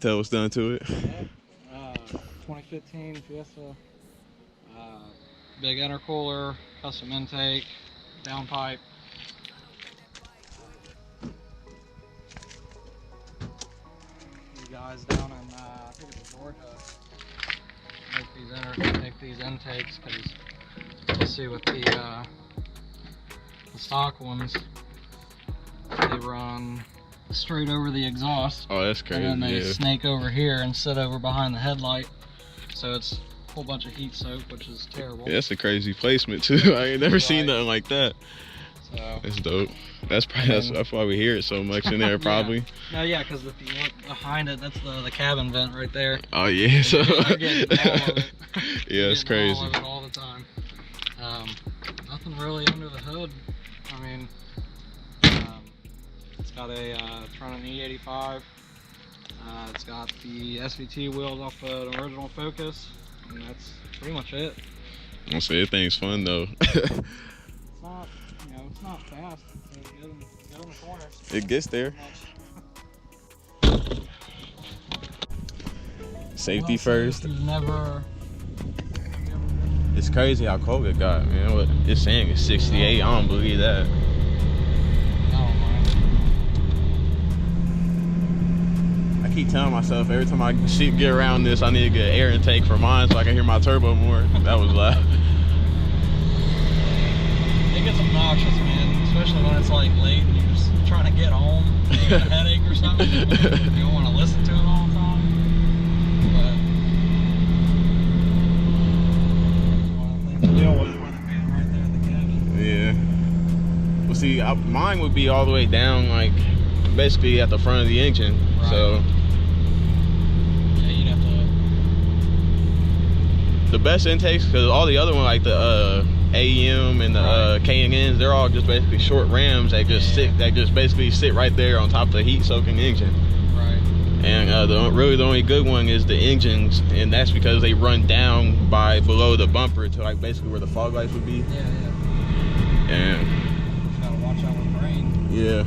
tell what's done to it. Yeah. 2015 Fiesta. Big intercooler, custom intake, downpipe. These guys down in I think it's Georgia make these intakes because you'll see with the stock ones they run straight over the exhaust. Oh, that's crazy. And then they snake over here and sit over behind the headlight, so it's a whole bunch of heat soak, which is terrible. Yeah, that's a crazy placement too. I ain't never seen nothing like that. So it's dope. That's probably that's why we hear it so much in there, probably. Yeah. No, yeah, because if you look behind it, that's the cabin vent right there. Oh yeah, so you're getting all of it. Yeah, it's crazy. All of it all the time. Nothing really under the hood. I mean, it's got a it's running E85. It's got the SVT wheels off the original Focus, and that's pretty much it. I'll say that thing's fun though. It's not, you know, it's not fast. It's good in the corners. It gets there. Safety first. It's crazy how cold it got, man. What it's saying is 68. I don't believe that. I keep telling myself every time I get around this, I need to get an air intake for mine so I can hear my turbo more. That was loud. It gets obnoxious, man, especially when it's like late and you're just trying to get home, you get a headache or something. You don't want to listen to it all the time. But one of the things to deal with being right there in the cabin. Yeah. Well, see, mine would be all the way down, like basically at the front of the engine. Right. So yeah, you'd have to. The best intakes, because all the other ones, like the AEM and the K&Ns, they're all just basically short rams that just basically sit right there on top of the heat-soaking engine. Right. And the only good one is the engines, and that's because they run down by below the bumper to like basically where the fog lights would be. Yeah, yeah. And just gotta watch out with rain. Yeah.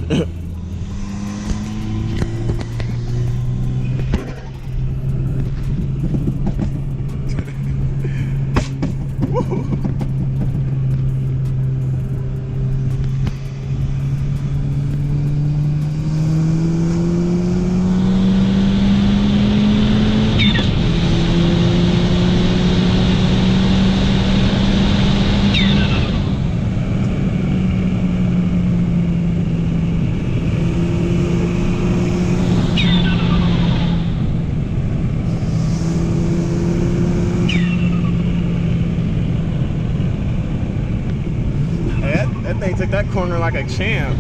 They took that corner like a champ.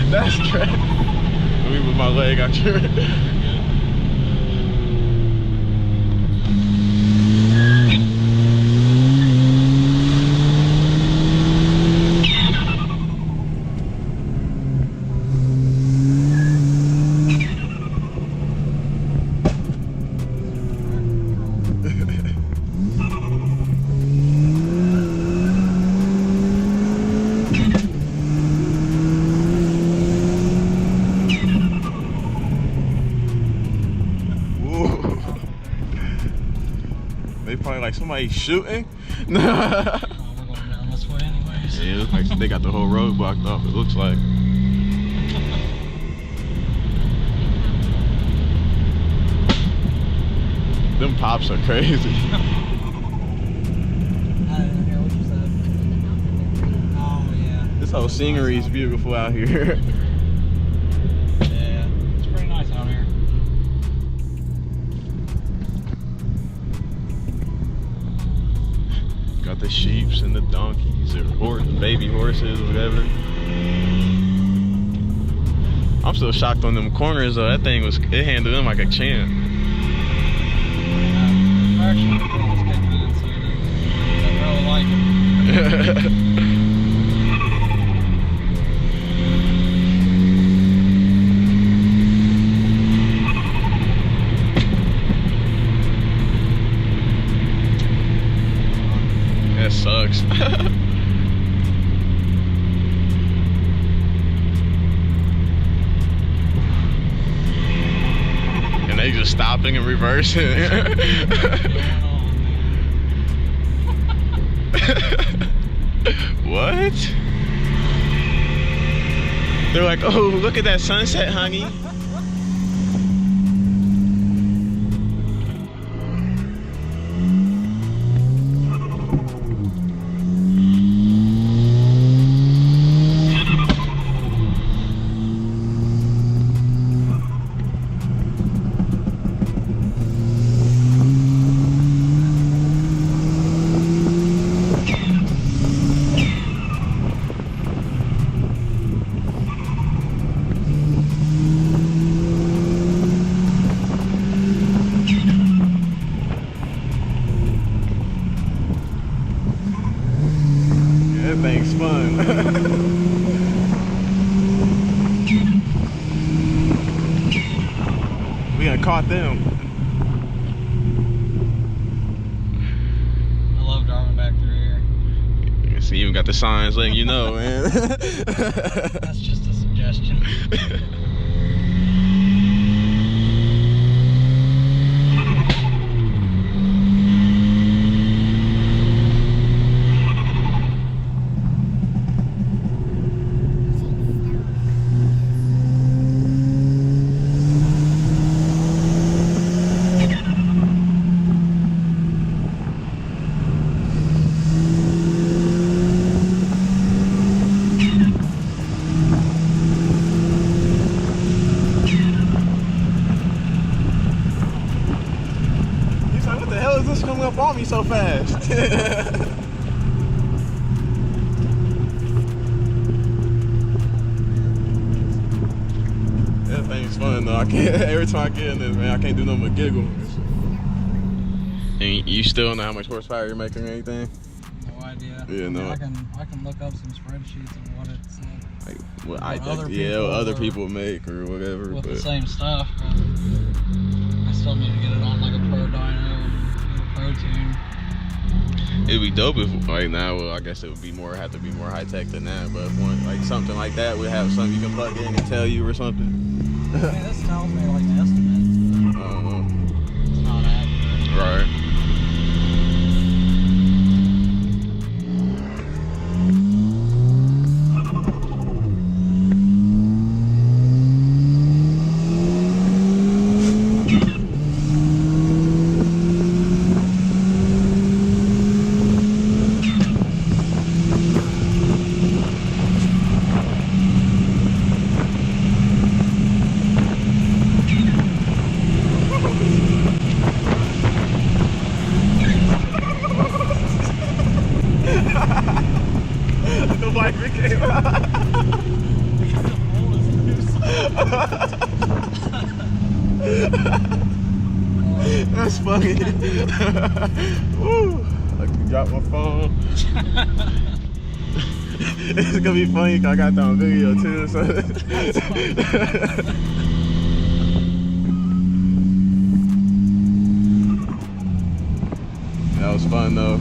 That's great. Let me move my leg out here. Probably like somebody shooting. We're going down this way anyways. Yeah, it looks like they got the whole road blocked off, it looks like. Them pops are crazy. Oh yeah. This whole scenery is beautiful out here. Yeah, it's pretty nice out here. Got the sheeps and the donkeys or the baby horses or whatever. I'm still shocked on them corners though. That thing it handled them like a champ. Traction control was kicking in, so I didn't really like it. That sucks. And they just stopping and reversing. What? They're like, oh, look at that sunset, honey. Thing's fun. We done caught them. I love driving back through here. See, you even got the signs letting you know, man. That's just a suggestion. Coming up on me so fast. That thing's fun though. I can't. Every time I get in this, man, I can't do nothing but giggle. And you still know how much horsepower you're making or anything? No idea. Yeah, no. I can look up some spreadsheets of what it's like what other people make or whatever. With the same stuff. I still need to get it on like a pro dyno. Tune. It'd be dope if right now. Well, I guess it would be have to be more high tech than that. But if one like something like that, we have something you can plug in and tell you or something. I mean, this tells me like an estimate. It's not accurate. Right. That's funny. Woo. I can drop my phone. It's gonna be funny because I got that on video too. So. That was fun though.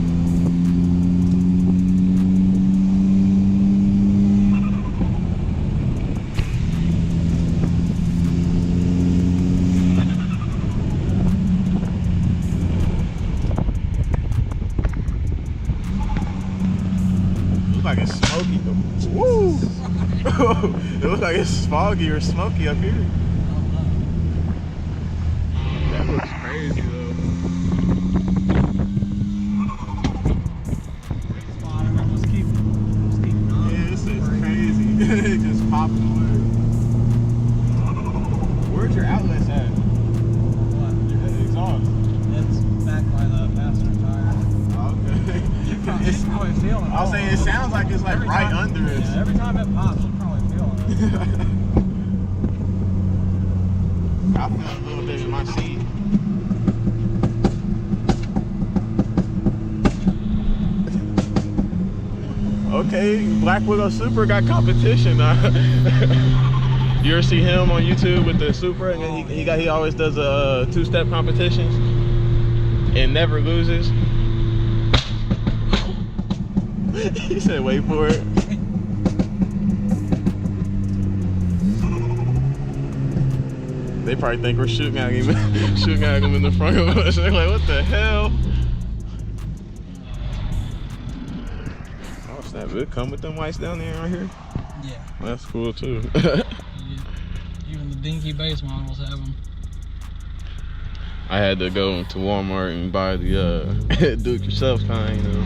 Like it's smoky. Woo! It looks like it's foggy or smoky up here. That looks crazy though. Just keep going. Yeah, this is crazy. It just popping away. Where's your outlets at? What? Your exhaust. It's back by the passenger tire. Okay. It's probably feeling it. I'll say it sounds like it's like right under it. Yeah, every time it pops, you're probably feeling it. I feel a little bit in my seat. Okay, Black Widow Supra got competition. You ever see him on YouTube with the Supra? And he always does two-step competitions and never loses. He said, "Wait for it." They probably think we're shooting at him, shooting at him in the front of us. They're like, what the hell? Oh snap! It come with them lights down there right here. Yeah. That's cool too. Yeah. Even the dinky base models have them. I had to go to Walmart and buy the do it yourself kind, you know.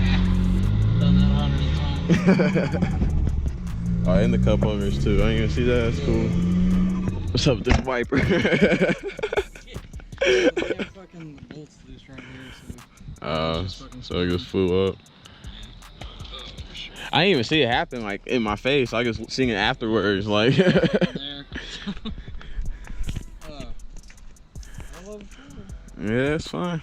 Done that hundreds of times. Oh, and the cup holders too. I didn't even see that. That's cool. What's up with this wiper? Yeah, fucking bolts loose right here, So it just flew up. I didn't even see it happen like in my face. I just seen it afterwards, like. There. I love it. Yeah, it's fine.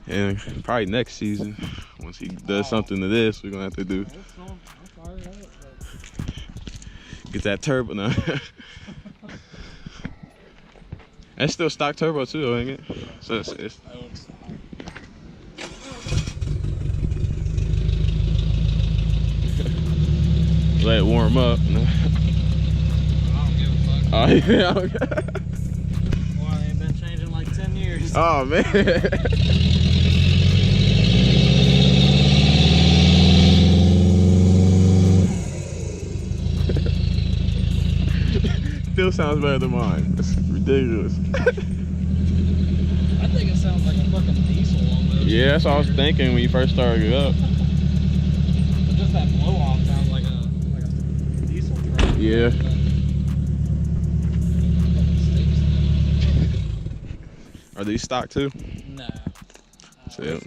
And probably next season, once he does something to this, we're gonna have to do. Get that turbo now. That's still stock turbo too, ain't it? So it's let it warm up. I don't give a fuck. Oh yeah. Okay. Well, I ain't been changing like 10 years. Oh man. Still sounds better than mine. It's ridiculous. I think it sounds like a fucking diesel almost. Yeah, that's what I was thinking when you first started it up. But just that blow off sounds like a diesel truck. Yeah. Are these stock too? No. So,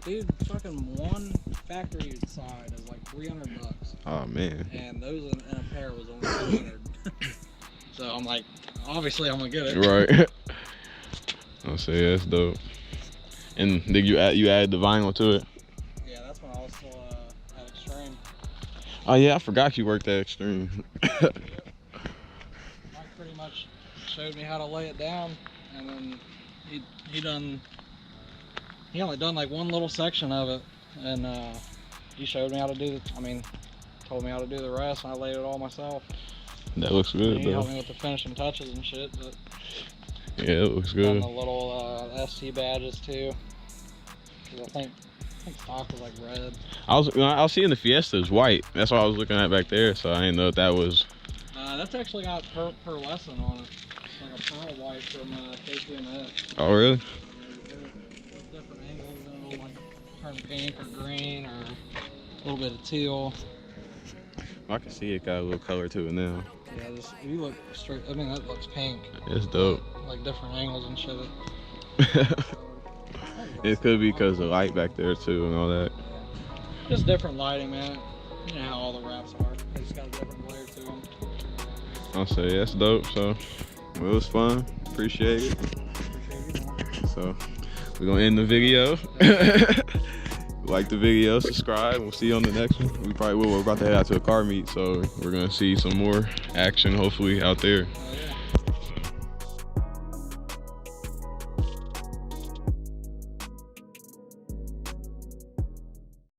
Dude, fucking one factory side is like $300. oh man. And those in a pair was only 200. So I'm like, obviously I'm gonna get it. Right. I'll say that's dope. And did you add the vinyl to it? Yeah, that's when I was still at Extreme. Oh yeah, I forgot you worked at Extreme. Mike pretty much showed me how to lay it down, and then he only done like one little section of it, and he showed me how to do told me how to do the rest, and I laid it all myself. That looks good, He bro. helped me with the finishing touches and shit, but Yeah, it looks done good. the little ST badges too. 'Cause I think stock was like red. I was seeing the Fiesta is white. That's what I was looking at back there. So I didn't know if that was. That's actually got per lesson on it. It's like a pearl white from KTMS. Oh really? There's different angles and it'll like turn pink or green or a little bit of teal. I can see it got a little color to it now. Yeah, if you look straight, I mean that looks pink. It's dope. Like different angles and shit. It could be because of the light back there too and all that. Just different lighting, man. You know how all the wraps are. They just got a different glare to them. I'll say that's dope. So it was fun. Appreciate it. So we're gonna end the video. Like the video, subscribe. We'll see you on the next one. We probably will. We're about to head out to a car meet, so we're gonna see some more action hopefully out there. Oh, yeah.